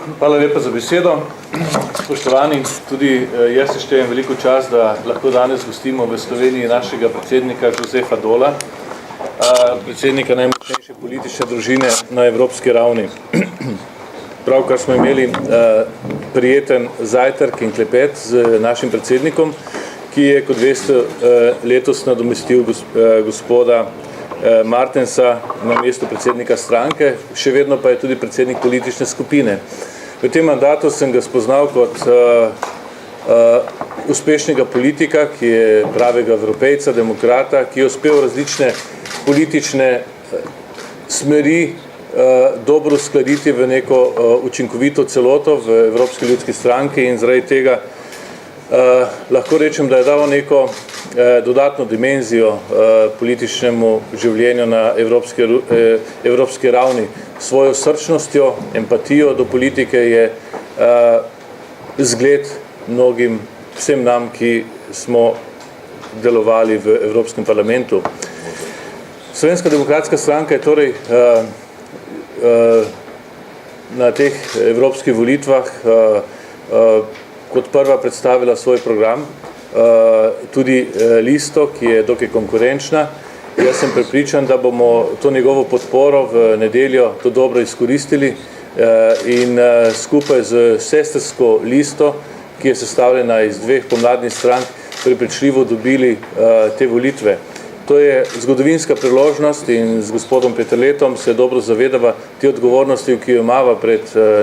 Hvala lepa za besedo. Spoštovani, tudi jaz se štejem veliko čas, da lahko danes gostimo v Sloveniji našega predsednika Josefa Dola, predsednika najmočnejše politične družine na evropski ravni. Pravkar smo imeli prijeten zajtrk in klepet z našim predsednikom, ki je, kot veste, letos nadomestil gospoda Martensa na mesto predsednika stranke, še vedno pa je tudi predsednik politične skupine. V tem mandatu sem ga spoznal kot uspešnega politika, ki je pravega evropejca, demokrata, ki je uspel različne politične smeri dobro uskladiti v neko učinkovito celoto v Evropski ljudski stranki in zaradi tega lahko rečem, da je dal neko dodatno dimenzijo političnemu življenju na evropski ravni. Svojo srčnostjo, empatijo do politike je zgled mnogim, vsem nam, ki smo delovali v Evropskem parlamentu. Slovenska demokratska stranka je torej na teh evropskih volitvah kot prva predstavila svoj program, tudi listo, ki je dokaj konkurenčna. Jaz sem prepričan, da bomo to njegovo podporo v nedeljo to dobro izkoristili in skupaj z sestrsko listo, ki je sestavljena iz dveh pomladnih strank, prepričljivo dobili te volitve. To je zgodovinska priložnost in z gospodom Peterletom se dobro zavedava te odgovornosti, ki jo imava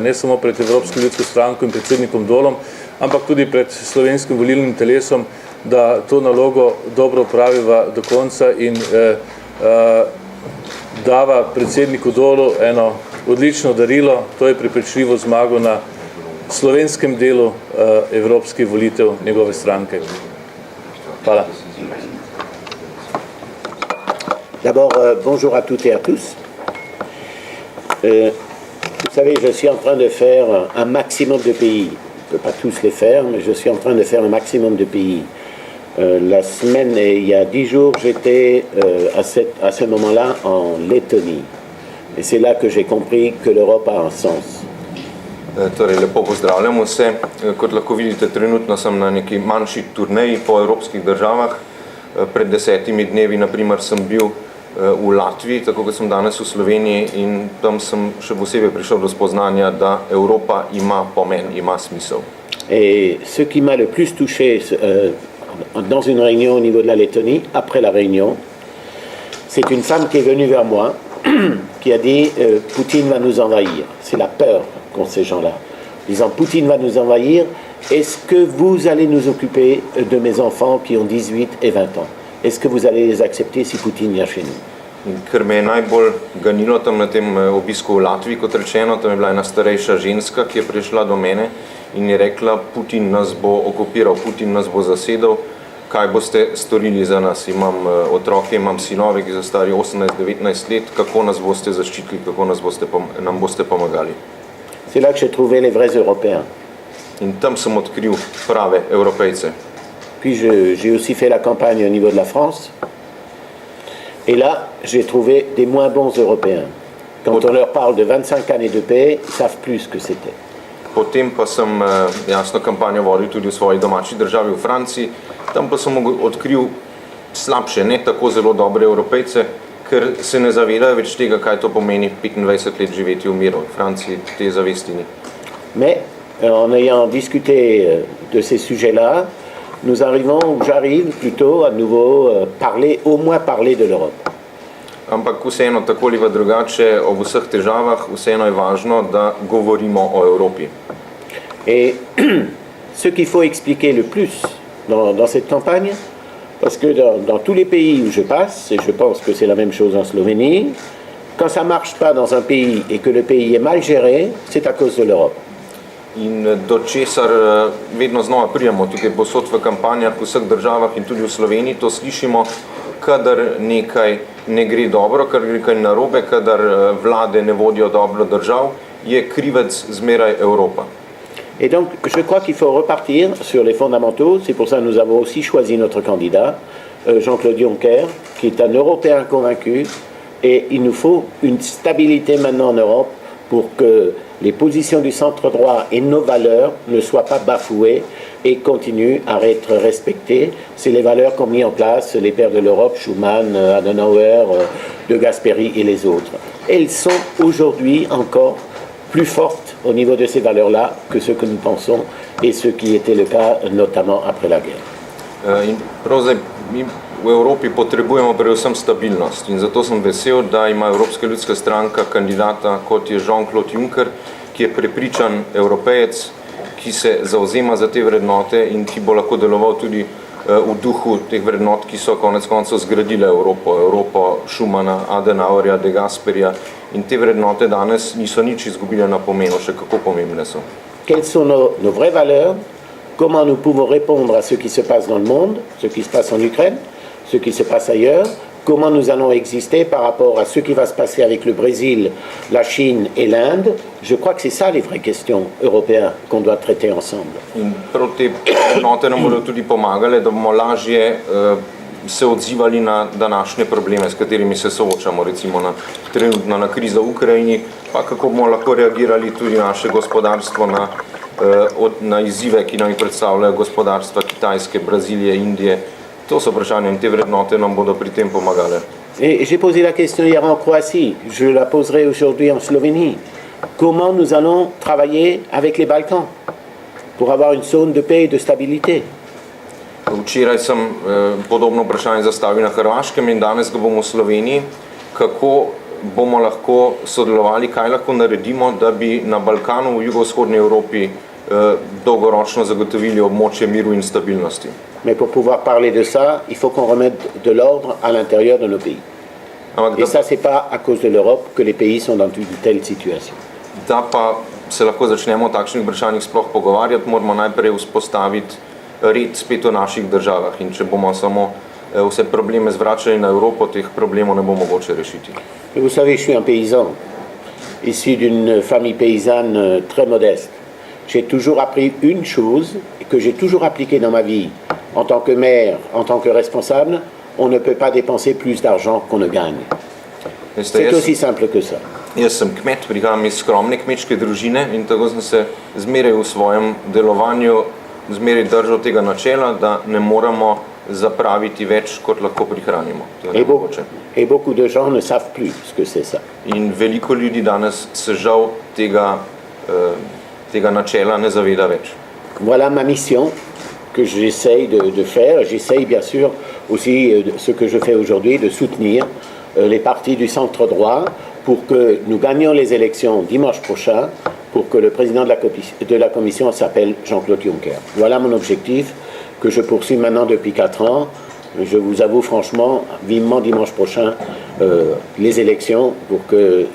ne samo pred Evropsko ljudsko stranko in predsednikom Dolom, ampak tudi pred slovenskim volilnim telesom, da to nalogo dobro opraviva do konca in dava predsedniku Dolu eno odlično darilo, to je prepričljivo zmago na slovenskem delu evropskih volitev njegove stranke. Hvala. D'abord, bonjour à toutes et à tous. Vous savez, je suis en train de faire un maximum de pays. Je ne peux pas tous les faire, mais je suis en train de faire un maximum de pays. La semaine, il y a 10 jours, j'étais à ce moment-là en Lettonie. Et c'est là que j'ai compris que l'Europe a un sens. Torej, lepo pozdravljam vse. Kot lahko vidite, trenutno sem na neki manjši turneji po evropskih državah. Pred 10 dnevi, naprimer, sem bil v Latviji, tako kot sem danes v Sloveniji, in tam sem še posebej prišel do spoznanja, da Evropa ima pomen, ima smisel. Et ce qui m'a le plus touché dans une réunion au niveau de la Lettonie, après la réunion, c'est une femme qui est venue vers moi, qui a dit Poutine va nous envahir. C'est la peur qu'ont ces gens-là. Disant Poutine va nous envahir, est-ce que vous allez nous occuper de mes enfants qui ont 18 et 20 ans? Est-ce que vous allez les accepter si Poutine vient chez nous? Ker me je najbolj ganilo tam na tem obisku v Latviji, kot rečeno, tam je bila ena starejša ženska, ki je prišla do mene in je rekla, Putin nas bo okupiral, Putin nas bo zasedel, kaj boste storili za nas? Imam otroke, imam sinove, ki so stari 18-19 let, kako nas boste zaščitili, kako nam boste pomagali? C'est là que j'ai trouvé les vrais Européens. In tam sem odkril prave Evropejce. Puis j'ai aussi fait la campagne au niveau de la France. Et là, j'ai trouvé des moins bons Européens. Quand on leur parle de 25 années de paix, ils savent plus ce que c'était. Potem pa sem jasno kampanjo vodil tudi v svoji domači državi v Franciji. Tam pa sem odkril slabše, ne tako zelo dobre Evropejce, ker se ne zavedajo več tega, kaj to pomeni 25 let živeti v miru. V Franciji te zavesti ni. Mais en ayant discuté de ces sujets-là, j'arrive plutôt à nouveau au moins parler de l'Europe. Ampak vseeno, tako ali pa drugače, ob vseh težavah, vseeno je važno, da govorimo o Evropi. Et ce qu'il faut expliquer le plus dans cette campagne, parce que dans tous les pays où je passe, et je pense que c'est la même chose en Slovénie, quand ça ne marche pas dans un pays et que le pays est mal géré, c'est à cause de l'Europe. In do česar vedno znova pridemo tukaj posod v kampanjah v vseh državah in tudi v Sloveniji, to slišimo, kadar nekaj ne gre dobro, kadar gre nekaj narobe, kadar vlade ne vodijo dobro držav, je krivec zmeraj Evropa. Et donc, je crois qu'il faut repartir sur les fondamentaux. C'est pour ça que nous avons aussi choisi notre candidat, Jean-Claude Juncker, qui est un Européen convaincu. Et il nous faut une stabilité maintenant en Europe pour que les positions du centre droit et nos valeurs ne soient pas bafouées et continuent à être respectées. C'est les valeurs qu'ont mis en place les pères de l'Europe, Schuman, Adenauer, De Gasperi et les autres. Elles sont aujourd'hui encore plus fortes au niveau de ces valeurs-là que ce que nous pensons et ce qui était le cas notamment après la guerre. In pravzaprav mi v Evropi potrebujemo predvsem stabilnost in zato sem vesel, da ima Evropska ljudska stranka kandidata, kot je Jean-Claude Juncker, ki je prepričan evropejec, ki se zauzema za te vrednote in ki bo lahko deloval tudi v duhu teh vrednot, ki so konec koncev zgradile Evropo Schumana, Adenauerja, De Gasperija, in te vrednote danes niso nič izgubile na pomenu, še kako pomembne so. Quelles sont nos vraies valeurs? Comment nous pouvons répondre à ce qui se passe dans le monde, ce qui se passe en Ukraine, ce qui se passe ailleurs? Comment nous allons exister par rapport à ce qui va se passer avec le Brésil, la Chine et l'Inde? Je crois que c'est ça les vraies questions européennes qu'on doit traiter ensemble. In prav te vrednote nam bodo tudi pomagale, da bomo lažje se odzivali na današnje probleme, s katerimi se soočamo, recimo trenutno na krizo v Ukrajini, pa kako bomo lahko reagirali tudi naše gospodarstvo na izzive, ki nam jih predstavljajo gospodarstva Kitajske, Brazilije, Indije. To so vprašanja in te vrednote nam bodo pri tem pomagale. Et j'ai posé la question hier en Croatie, je la poserai aujourd'hui en Slovénie. Comment nous allons travailler avec les Balkans pour avoir une zone de paix et de stabilité? Včeraj sem podobno vprašanje zastavil na Hrvaškem in danes ga bomo v Sloveniji. Kako bomo lahko sodelovali, kaj lahko naredimo, da bi na Balkanu v jugovzhodni Evropi dolgoročno zagotovili območje miru in stabilnosti. Mais pour pouvoir parler de ça, il faut qu'on remette de l'ordre à l'intérieur de nos pays. Et ça, c'est pas à cause de l'Europe que les pays sont dans une telle situation. Da pa se lahko začnemo o takšnih vprašanjih sploh pogovarjati, moramo najprej vzpostaviti red spet v naših državah in če bomo samo vse probleme zvračali na Evropo, teh problemov ne bo mogoče rešiti. Et vous savez, je suis un paysan, issu d'une famille paysanne très modeste. J'ai toujours appris une chose que j'ai toujours appliquée dans ma vie. En tant que maire, en tant que responsable, on ne peut pas dépenser plus d'argent qu'on ne gagne. C'est aussi simple que ça. Jaz sem kmet, prihajam iz skromne kmečke družine in tako sem se zmeraj v svojem delovanju zmeraj držal tega načela, da ne moramo zapraviti več, kot lahko prihranimo. Et beaucoup de gens ne savent plus ce que c'est ça. In veliko ljudi danes se žal tega načela ne zaveda več. Voilà ma mission que j'essaye de faire. J'essaye bien sûr aussi ce que je fais aujourd'hui, de soutenir les partis du centre droit pour que nous gagnions les élections dimanche prochain, pour que le président de la commission s'appelle Jean-Claude Juncker. Voilà mon objectif que je poursuis maintenant depuis 4 ans. Je vous avoue franchement, vivement dimanche prochain, les élections pour que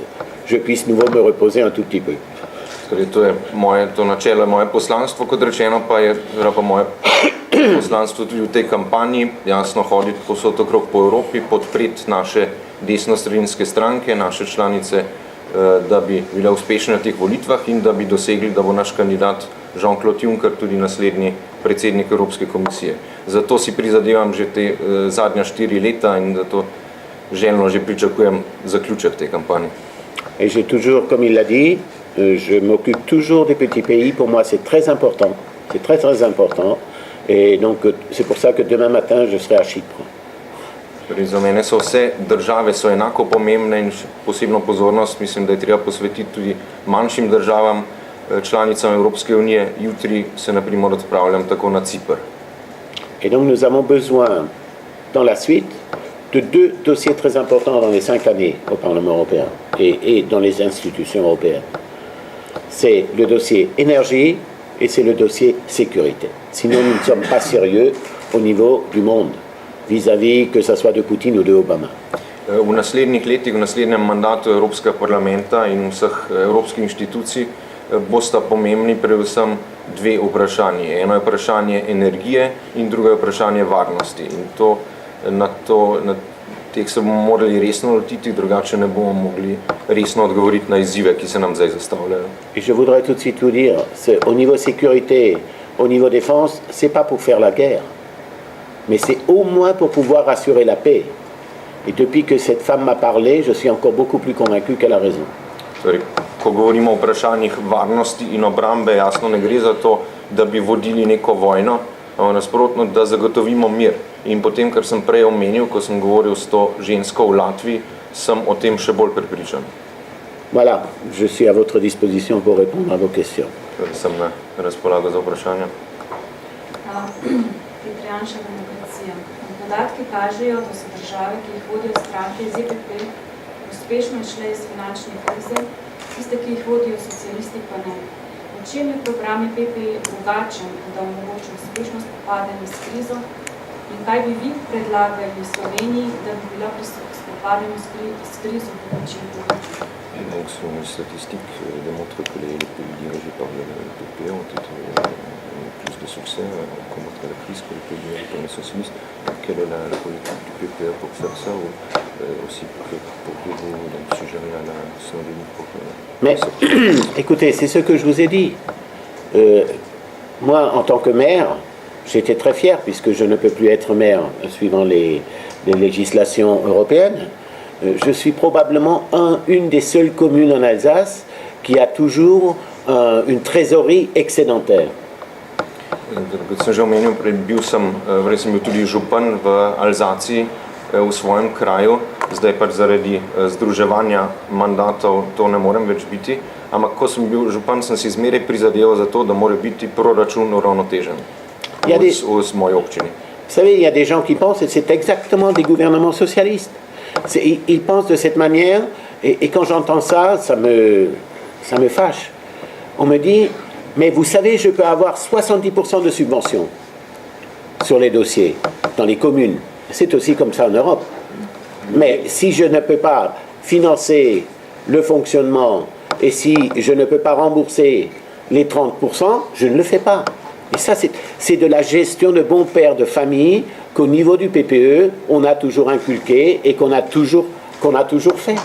je puisse nouveau me reposer un tout petit peu. To načelo je moje poslanstvo, kot rečeno, pa je pa moje poslanstvo tudi v tej kampanji, jasno hoditi posod okrog po Evropi, podpreti naše desnosredinske stranke, naše članice, da bi bile uspešne na teh volitvah in da bi dosegli, da bo naš kandidat Jean-Claude Juncker tudi naslednji predsednik Evropske komisije. Zato si prizadevam že te zadnja 4 leta in zato željno že pričakujem zaključek te kampanje. Et j'ai toujours, comme il l'a dit, je m'occupe toujours des petits pays. Pour moi, c'est très important. C'est très, très important. Et donc, c'est pour ça que demain matin, je serai à Chypre. Za mene so vse države so enako pomembne in posebno pozornost mislim, da je treba posvetiti tudi manjšim državam, članicam Evropske unije. Jutri se na primer odpravljam tako na Cipr. Et donc, nous avons besoin, dans la suite, de 2 dossiers très importants dans les 5 années au Parlement européen et dans les institutions européennes. C'est le dossier énergie et c'est le dossier sécurité. Sinon, nous ne sommes pas sérieux au niveau du monde, vis-à-vis que ça soit de Poutine ou de Obama. V naslednjih letih, v naslednjem mandatu Evropskega parlamenta in vseh evropskih inštitucij bosta pomembni predvsem 2 vprašanji. Eno je vprašanje energije in drugo je vprašanje varnosti. In na teh se bomo morali resno lotiti, drugače ne bomo mogli resno odgovoriti na izzive, ki se nam zdaj zastavljajo. Et je voudrais tout de suite vous dire, au niveau sécurité, au niveau défense, c'est pas pour faire la guerre, mais c'est au moins pour pouvoir assurer la paix. Et depuis que cette femme m'a parlé, je suis encore beaucoup plus convaincu qu'elle a raison. Torej, ko govorimo o vprašanjih varnosti in obrambe, jasno ne gre za to, da bi vodili neko vojno, nasprotno, da zagotovimo mir. In potem, kar sem prej omenil, ko sem govoril s to žensko v Latviji, sem o tem še bolj prepričan. Voilà, je suis à votre disposition pour répondre à vos questions. Torej, sem na razpolago za vprašanja. Janševa demokracija. Podatki kažejo, da so države, ki jih vodijo stranke iz EPP, uspešno išle iz finančne krize, tiste, ki jih vodijo socialisti, pa ne. V čem je program EPP drugačen, da omogoča uspešno spopadanje s krizo in kaj bi vi predlagali Sloveniji, da bi bila pri spopadanju s krizo učinkovita? Donc, sur une statistique démontre que les pays dirigés par le PP ont été plus de succès à combattre la crise que les pays dirigés par les socialistes. Quelle est la politique du PPE pour faire ça ou aussi pour que vous suggérez à la Slovénie pour Mais écoutez, c'est ce que je vous ai dit. Moi, en tant que maire, j'étais très fier puisque je ne peux plus être maire suivant les législations européennes. Je suis probablement une des seules communes en Alsace qui a toujours une trésorerie excédentaire. Kot sem že omenil, bil sem tudi župan v Alzaciji, v svojem kraju, zdaj pač zaradi združevanja mandatov to ne morem več biti, ampak ko sem bil župan, sem si zmeraj prizadeval za to, da mora biti proračun uravnotežen v moji občini. Vous savez, il y a des gens qui pensent, et c'est exactement des gouvernements socialistes. Ils pensent de cette manière, et quand j'entends ça, ça me fâche. On me dit, mais vous savez, je peux avoir 70% de subventions sur les dossiers, dans les communes. C'est aussi comme ça en Europe. Mais si je ne peux pas financer le fonctionnement, et si je ne peux pas rembourser les 30%, je ne le fais pas. Et ça, c'est de la gestion de bon père de famille qu'au niveau du PPE, on a toujours inculqué et qu'on a toujours fait.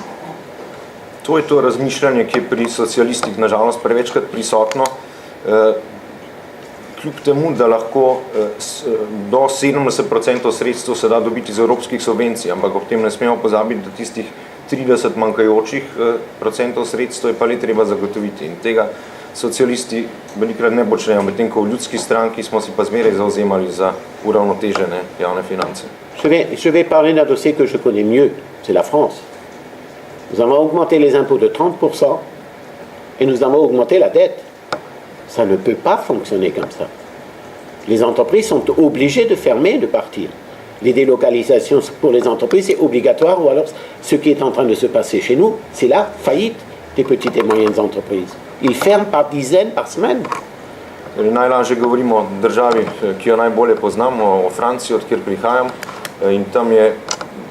To je to razmišljanje, ki je pri socialistih nažalost prevečkrat prisotno. Kljub temu, da lahko do 70% sredstev se da dobiti iz evropskih subvencij, ampak ob tem ne smemo pozabiti, da tistih 30 manjkajočih procentov sredstev je pa le treba zagotoviti. In tega socialisti velikrat ne počnejo, medtem ko v ljudski stranki smo si pa zmeraj zauzemali za uravnotežene javne finance. Je vais parler d'un dossier que je connais mieux, c'est la France. Nous avons augmenté les impôts de 30% et nous avons augmenté la dette. Ça ne peut pas fonctionner comme ça. Les entreprises sont obligées de fermer, de partir. Les délocalisations pour les entreprises, c'est obligatoire, ou alors ce qui est en train de se passer chez nous, c'est la faillite des petites et moyennes entreprises. Ils ferment par dizaines par semaine. Najlažje govorimo o državi, ki jo najbolje poznamo, o Franciji, od kjer prihajam, in tam je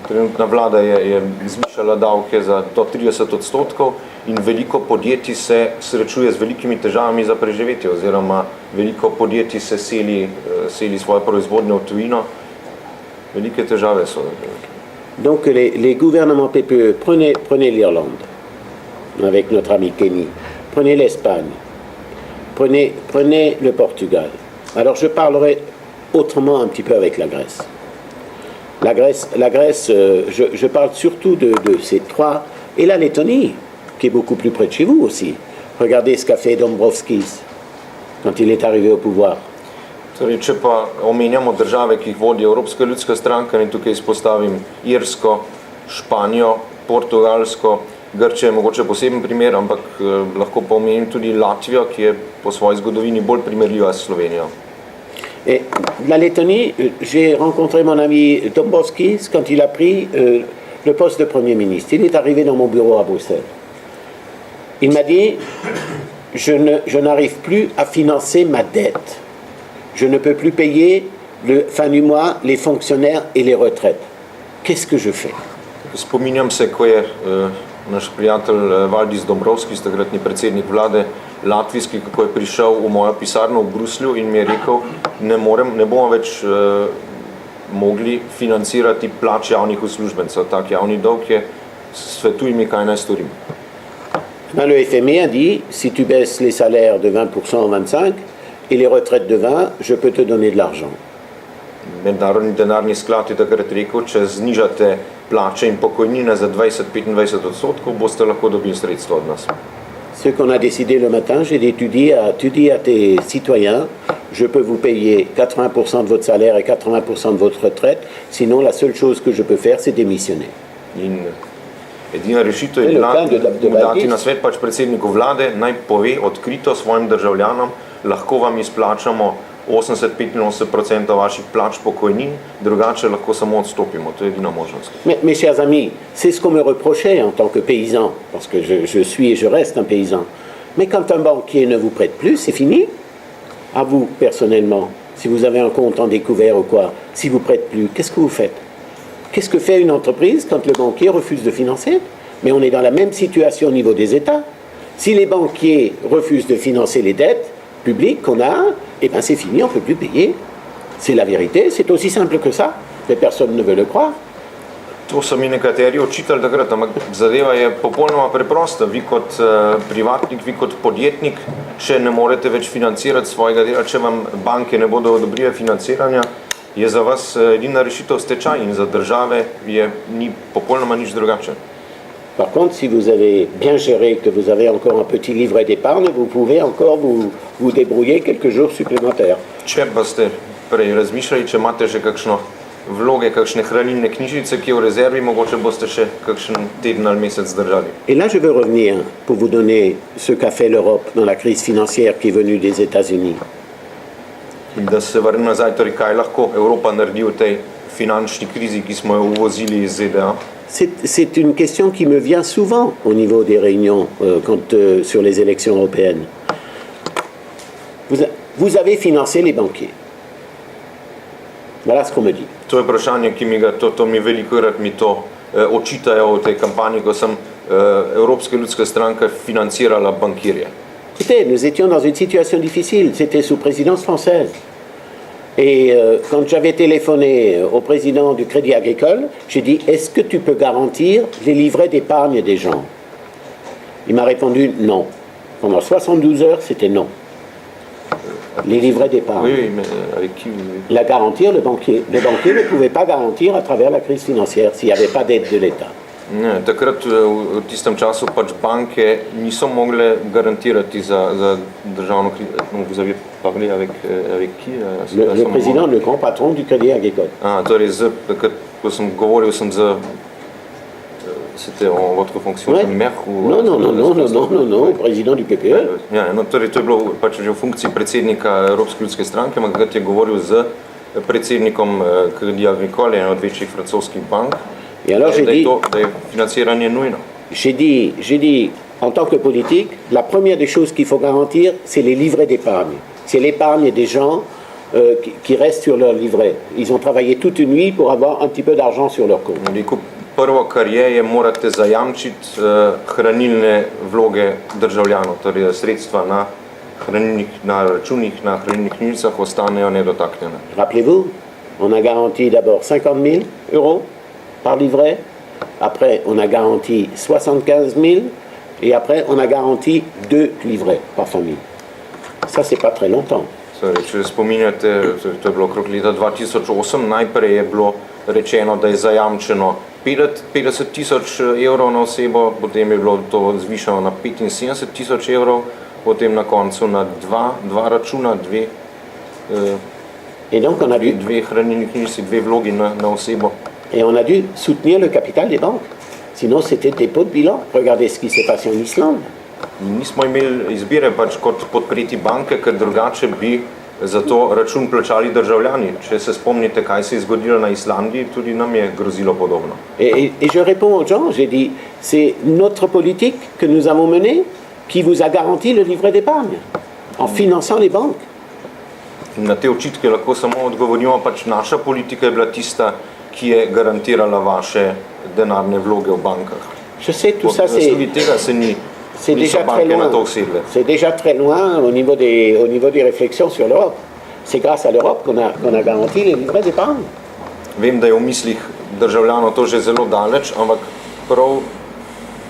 trenutna vlada je zvišala davke za do 30% in veliko podjetij se srečuje z velikimi težavami za preživetje, oziroma veliko podjetij se seli svojo proizvodnjo v tujino. Velike težave so. Donc les gouvernements PPE, prenez l'Irlande, avec notre ami Kenny, prenez l'Espagne, prenez le Portugal. Alors je parlerai autrement un petit peu avec la Grèce. La Grèce, je parle surtout de ces trois, et la Lettonie, qui est beaucoup plus près de chez vous aussi. Regardez ce qu'a fait Dombrovskis quand il est arrivé au pouvoir. Torej, če pa omenjamo države, ki jih vodi Evropska ljudska stranka, in tukaj izpostavim Irsko, Španijo, Portugalsko, Grčija je mogoče poseben primer, ampak lahko pa omenim tudi Latvijo, ki je po svoji zgodovini bolj primerljiva s Slovenijo. Et la Lettonie, j'ai rencontré mon ami Dombrovskis quand il a pris le poste de Premier ministre. Il est arrivé dans mon bureau à Bruxelles. Il m'a dit, je n'arrive plus à financer ma dette. Je ne peux plus payer fin du mois les fonctionnaires et les retraites. Qu'est-ce que je fais? Spominjam se, ko je naš prijatelj Valdis Dombrovskis, takratni predsednik vlade latvijski, kako je prišel v mojo pisarno v Bruslju in mi je rekel, ne bomo več mogli financirati plač javnih uslužbencev. Tak javni dolg je, svetuj mi, kaj naj storim. Le FMI a dit, si tu baisses les salaires de 20% en 25% et les retraites de 20%, je peux te donner de l'argent. Mednarodni denarni sklad je takrat rekel, če znižate plače in pokojnine za 20-25%, boste lahko dobili sredstva od nas. Ce qu'on a décidé le matin, j'ai dit, tu dis à tes citoyens, je peux vous payer 80% de votre salaire et 80% de votre retraite, sinon la seule chose que je peux faire, c'est démissionner. In edina rešitev je bila, dati na svet pač predsedniku vlade, naj pove odkrito svojim državljanom, lahko vam izplačamo 80-85% vaših plač pokojnin, drugače lahko samo odstopimo, to je edina možnost. Mes chers amis, c'est ce qu'on me reprochait en tant que paysan, parce que je suis et je reste un paysan. Mais quand un banquier ne vous prête plus, c'est fini. À vous, personnellement, si vous avez un compte en découvert ou quoi, s'il ne vous prête plus, qu'est-ce que vous faites? Qu'est-ce que fait une entreprise quand le banquier refuse de financer? Mais on est dans la même situation au niveau des États. Si les banquiers refusent de financer les dettes publiques qu'on a, eh bien c'est fini, on ne peut plus payer. C'est la vérité, c'est aussi simple que ça. Mais personne ne veut le croire. To so mi nekateri očitali takrat, ampak zadeva je popolnoma preprosta. Vi kot privatnik, vi kot podjetnik še ne morete več financirati svojega dela, če vam banke ne bodo odobrile financiranja, je za vas edina rešitev stečaj in za države ni popolnoma nič drugače. Par contre, si vous avez bien géré, que vous avez encore un petit livret d'épargne, vous pouvez encore vous débrouiller quelques jours supplémentaires. Če pa ste prej razmišljali, če imate že kakšno vloge, kakšne hranilne knjižice, ki je v rezervi, mogoče boste še kakšen teden ali mesec držali. Et là, je veux revenir pour vous donner ce qu'a fait l'Europe dans la crise financière qui est venue des États-Unis. In da se vrnem nazaj, torej kaj lahko Evropa naredi v tej finančni krizi, ki smo jo uvozili iz ZDA? C'est une question qui me vient souvent au niveau des réunions sur les élections européennes. Vous avez financé les banquiers. Voilà ce qu'on me dit. To je vprašanje, ki mi ga, to mi velikokrat mi to očitajo v tej kampanji, ko sem Evropska ljudska stranka financirala bankirje. Écoutez, nous étions dans une situation difficile, c'était sous présidence française. Et quand j'avais téléphoné au président du Crédit Agricole, j'ai dit, est-ce que tu peux garantir les livrets d'épargne des gens? Il m'a répondu non. Pendant 72 heures, c'était non. Les livrets d'épargne. Oui, mais avec qui La garantir, le banquier. Le banquier ne pouvait pas garantir à travers la crise financière s'il n'y avait pas d'aide de l'État. Ne, takrat v tistem času pač banke niso mogle garantirati za državno krizo. Vous avez parlé avec qui? Le président, le grand patron du Crédit Agricole. Torej, ko sem govoril sem z... C'était en votre fonction de maire ou... Non, président du PPE. Ja, no, torej, to je bilo pač že v funkciji predsednika Evropske ljudske stranke, ampak je govoril z predsednikom Crédit Agricole, eno od večjih francoskih bank. Et alors j'ai dit, en tant que politique, la première des choses qu'il faut garantir, c'est les livrets d'épargne. C'est l'épargne des gens qui restent sur leur livret. Ils ont travaillé toute une nuit pour avoir un petit peu d'argent sur leur compte. Prvo, kar je, morate zajamčiti hranilne vloge državljanov, torej sredstva na računih, na hranilnih knjižicah ostanejo nedotaknjene. Rappelez-vous, on a garanti d'abord 50 000 euros par livret, après on a garanti 75 000 et après on a garanti 2 livrets par famille. Ça, c'est pas très longtemps. Če spominjate, to je bilo okrog leta 2008, najprej je bilo rečeno, da je zajamčeno 50 000 evrov na osebo, potem je bilo to zvišano na 75 000 evrov, potem na koncu na dva računa, dve hranilni knjižici, 2 vlogi na osebo. Et on a dû soutenir le capital des banques. Sinon, c'était dépôt de bilan. Regardez ce qui s'est passé en Islande. Nismo imeli izbire pač kot podpreti banke, ker drugače bi za to račun plačali državljani. Če se spomnite, kaj se je zgodilo na Islandiji, tudi nam je grozilo podobno. Et je réponds aux gens, j'ai dit, c'est notre politique que nous avons menée qui vous a garanti le livret d'épargne, en finançant les banques. Na te očitke lahko samo odgovorimo, pač naša politika je bila tista, ki je garantirala vaše denarne vloge v bankah. Je sais, tout ça, c'est déjà très loin. C'est déjà très loin au niveau des réflexions sur l'Europe. C'est grâce à l'Europe qu'on a garanti les livrets d'épargne. Vem, da je v mislih državljanov to že zelo daleč, ampak prav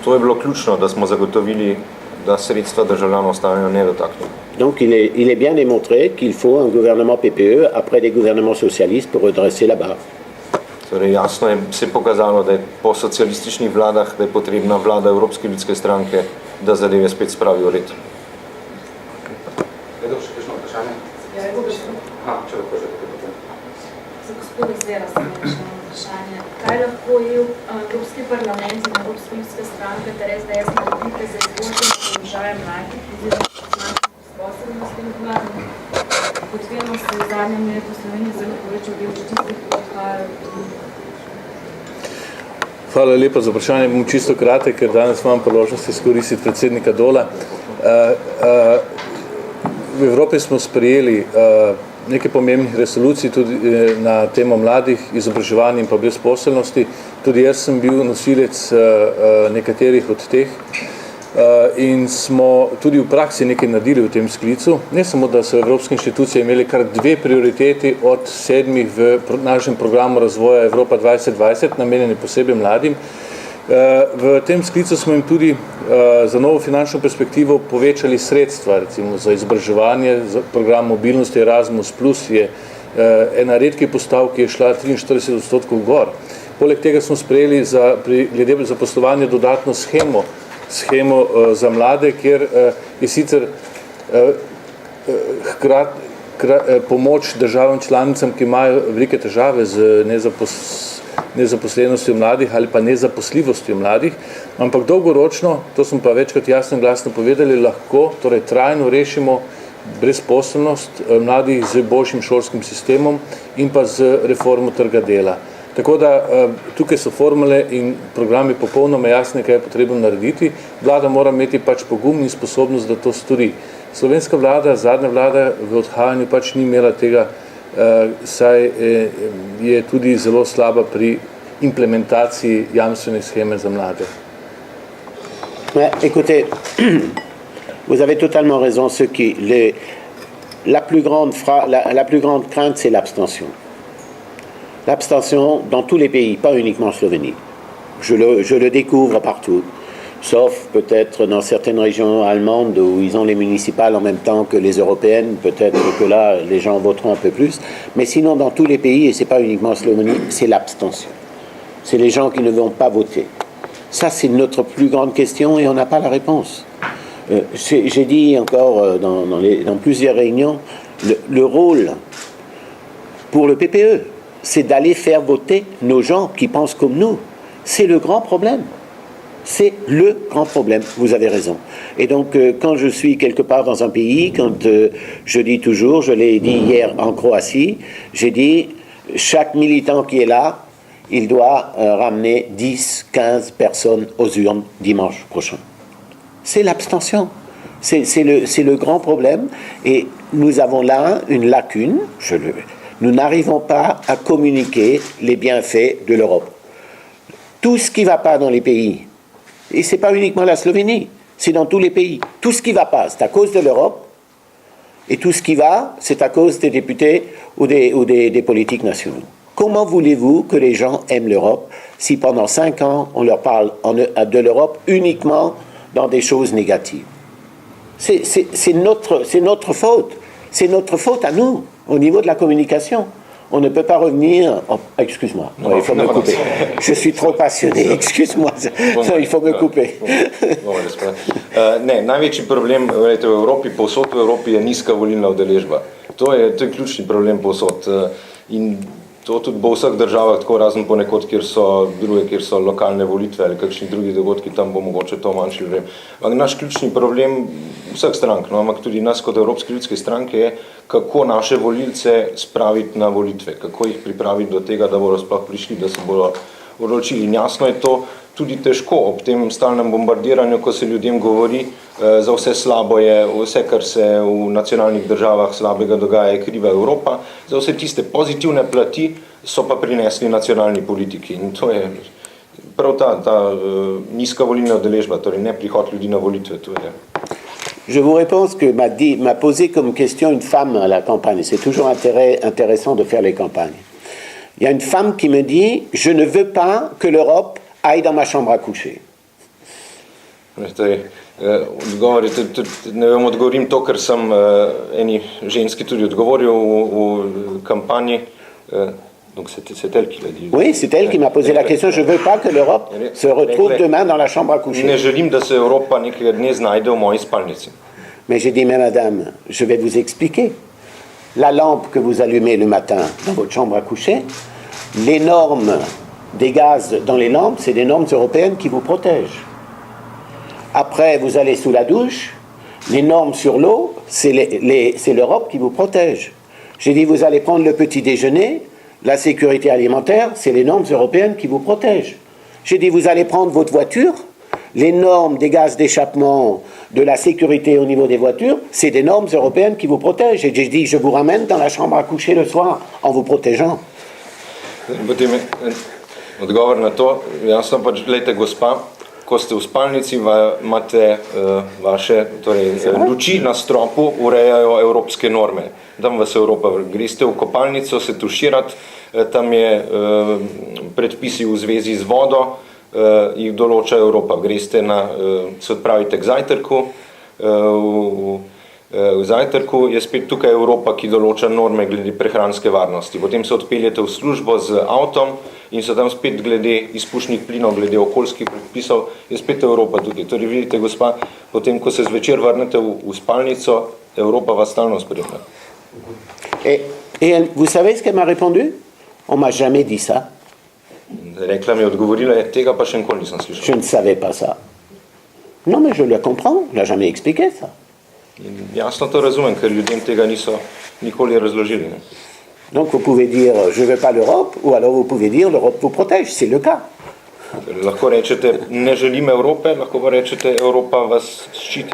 to je bilo ključno, da smo zagotovili da sredstva državljanov ostanejo nedotaknjena. Donc il est bien démontré qu'il faut un gouvernement PPE après des gouvernements socialistes pour redresser la barre. Torej, jasno je se pokazalo, da je po socialističnih vladah, da je potrebna vlada Evropske ljudske stranke, da zadeve spet spravi v red. Edo, še kakšno vprašanje? Ja, Če lahko že tako potem. za gospoda Zvera sem imela še eno vprašanje. Kaj lahko Evropski parlament in Evropska ljudska stranka ter SDS naredite za izboljšanje položaja mladih oziroma sposobnosti mladih? Kot vemo, se v zadnjem letu v Sloveniji zelo povečal del tistih, ki odhajajo. Hvala lepa za vprašanje. Bom čisto kratek, ker danes imam priložnost izkoristiti predsednika Dola. V Evropi smo sprejeli nekaj pomembnih resolucij tudi na temo mladih, izobraževanja in pa brezposelnosti. Tudi jaz sem bil nosilec nekaterih od teh in smo tudi v praksi nekaj naredili v tem sklicu. Ne samo, da so evropske inštitucije imeli kar 2 prioriteti od 7 v našem programu razvoja Evropa 2020, namenjeni posebej mladim. V tem sklicu smo jim tudi za novo finančno perspektivo povečali sredstva, recimo za izobraževanje, za program mobilnosti Erasmus Plus je ena redkih postavk, ki je šla 43% gor. Poleg tega smo sprejeli glede zaposlovanja dodatno shemo za mlade, kjer je sicer pomoč državam članicam, ki imajo velike težave z nezaposlenostjo mladih ali pa nezaposljivostjo mladih, ampak dolgoročno, to smo pa večkrat jasno in glasno povedali, lahko torej trajno rešimo brezposelnost mladih z boljšim šolskim sistemom in pa z reformo trga dela. Tako da tukaj so formule in programi popolnoma jasne, kaj je potrebno narediti. Vlada mora imeti pač pogum in sposobnost, da to stori. Slovenska vlada, zadnja vlada v odhajanju pač ni imela tega, saj je tudi zelo slaba pri implementaciji jamstvene sheme za mlade. Écoutez, vous avez totalement raison. La plus grande crainte, c'est l'abstention. L'abstention dans tous les pays, pas uniquement en Slovénie. Je le découvre partout, sauf peut-être dans certaines régions allemandes où ils ont les municipales en même temps que les européennes. Peut-être que là, les gens voteront un peu plus. Mais sinon, dans tous les pays, et ce n'est pas uniquement en Slovénie, c'est l'abstention. C'est les gens qui ne vont pas voter. Ça, c'est notre plus grande question et on n'a pas la réponse. J'ai dit encore dans plusieurs réunions, le rôle pour le PPE, c'est d'aller faire voter nos gens qui pensent comme nous. C'est le grand problème. C'est le grand problème, vous avez raison. Et donc, quand je suis quelque part dans un pays, quand je dis toujours, je l'ai dit hier en Croatie, j'ai dit, chaque militant qui est là, il doit ramener 10, 15 personnes aux urnes dimanche prochain. C'est l'abstention. C'est le grand problème. Et nous avons là une lacune, nous n'arrivons pas à communiquer les bienfaits de l'Europe. Tout ce qui ne va pas dans les pays, et ce n'est pas uniquement la Slovénie, c'est dans tous les pays. Tout ce qui ne va pas, c'est à cause de l'Europe, et tout ce qui va, c'est à cause des députés ou des politiques nationaux. Comment voulez-vous que les gens aiment l'Europe si pendant 5 ans, on leur parle de l'Europe uniquement dans des choses négatives? C'est notre faute. C'est notre faute à nous, au niveau de la communication. On ne peut pas revenir... Oh, excuse-moi, il faut me couper. Je suis trop passionné, excuse-moi. Il faut me couper. Ne, največji problem v Evropi, povsod v Evropi je nizka volilna udeležba. To je ključni problem povsod. In to tudi bo v vseh državah tako, razen ponekod, kjer so lokalne volitve ali kakšni drugi dogodki, tam bo mogoče to manjši problem. Naš ključni problem vseh strank, ampak tudi nas kot Evropske ljudske stranke je, kako naše volilce spraviti na volitve, kako jih pripraviti do tega, da bodo sploh prišli, da se bodo odločili. In jasno je to tudi težko ob tem stalnem bombardiranju, ko se ljudem govori, za vse slabo je, vse, kar se v nacionalnih državah slabega dogaja, je kriva Evropa, za vse tiste pozitivne plati so pa prinesli nacionalni politiki. In to je prav ta nizka volilna udeležba, torej ne prihod ljudi na volitve. To je. Je vous réponds ce que m'a posé comme question une femme à la campagne. C'est toujours intéressant de faire les campagnes. Il y a une femme qui me dit « Je ne veux pas que l'Europe aille dans ma chambre à coucher ». Odgovor je, ne vem, odgovorim to, ker sem eni ženski tudi odgovoril v kampanji. Donc c'est elle qui l'a dit. Oui, c'est elle qui m'a posé la question. Je ne veux pas que l'Europe se retrouve demain dans la chambre à coucher. Ne želim, da se Evropa nekega dne znajde v moji spalnici. Mais j'ai dit, mais madame, je vais vous expliquer. La lampe que vous allumez le matin dans votre chambre à coucher, les normes des gaz dans les lampes, c'est des normes européennes qui vous protègent. Après, vous allez sous la douche, les normes sur l'eau, c'est l'Europe qui vous protège. J'ai dit, vous allez prendre le petit déjeuner, la sécurité alimentaire, c'est les normes européennes qui vous protègent. J'ai dit, vous allez prendre votre voiture, les normes des gaz d'échappement, de la sécurité au niveau des voitures, c'est des normes européennes qui vous protègent. Et j'ai dit, je vous ramène dans la chambre à coucher le soir en vous protégeant. Potem odgovor na to, jasno pač, gledajte gospa, ko ste v spalnici, imate vaše luči na stropu, urejajo evropske norme. Tam vas Evropa, greste v kopalnico, se tuširati, tam je predpisi v zvezi z vodo, jih določa Evropa. Greste se odpravite k zajtrku, v zajtrku je spet tukaj Evropa, ki določa norme glede prehranske varnosti. Potem se odpeljete v službo z avtom in se tam spet glede izpušnih plinov, glede okoljskih predpisov, je spet Evropa tukaj. Torej vidite, gospa, potem, ko se zvečer vrnete v spalnico, Evropa vas stalno spremlja. Et vous savez ce qu'elle m'a répondu? On m'a jamais dit ça. Rekla mi je, odgovorila je, tega pa še nikoli nisem slišal. Je ne savais pas ça. Non, mais je le comprends. On n'a jamais expliqué ça. In jasno to razumem, ker ljudem tega niso nikoli razložili. Ne? Donc vous pouvez dire je ne veux pas l'Europe, ou alors vous pouvez dire l'Europe vous protège, c'est le cas. Lahko rečete ne želim Evrope, lahko pa rečete Evropa vas ščiti.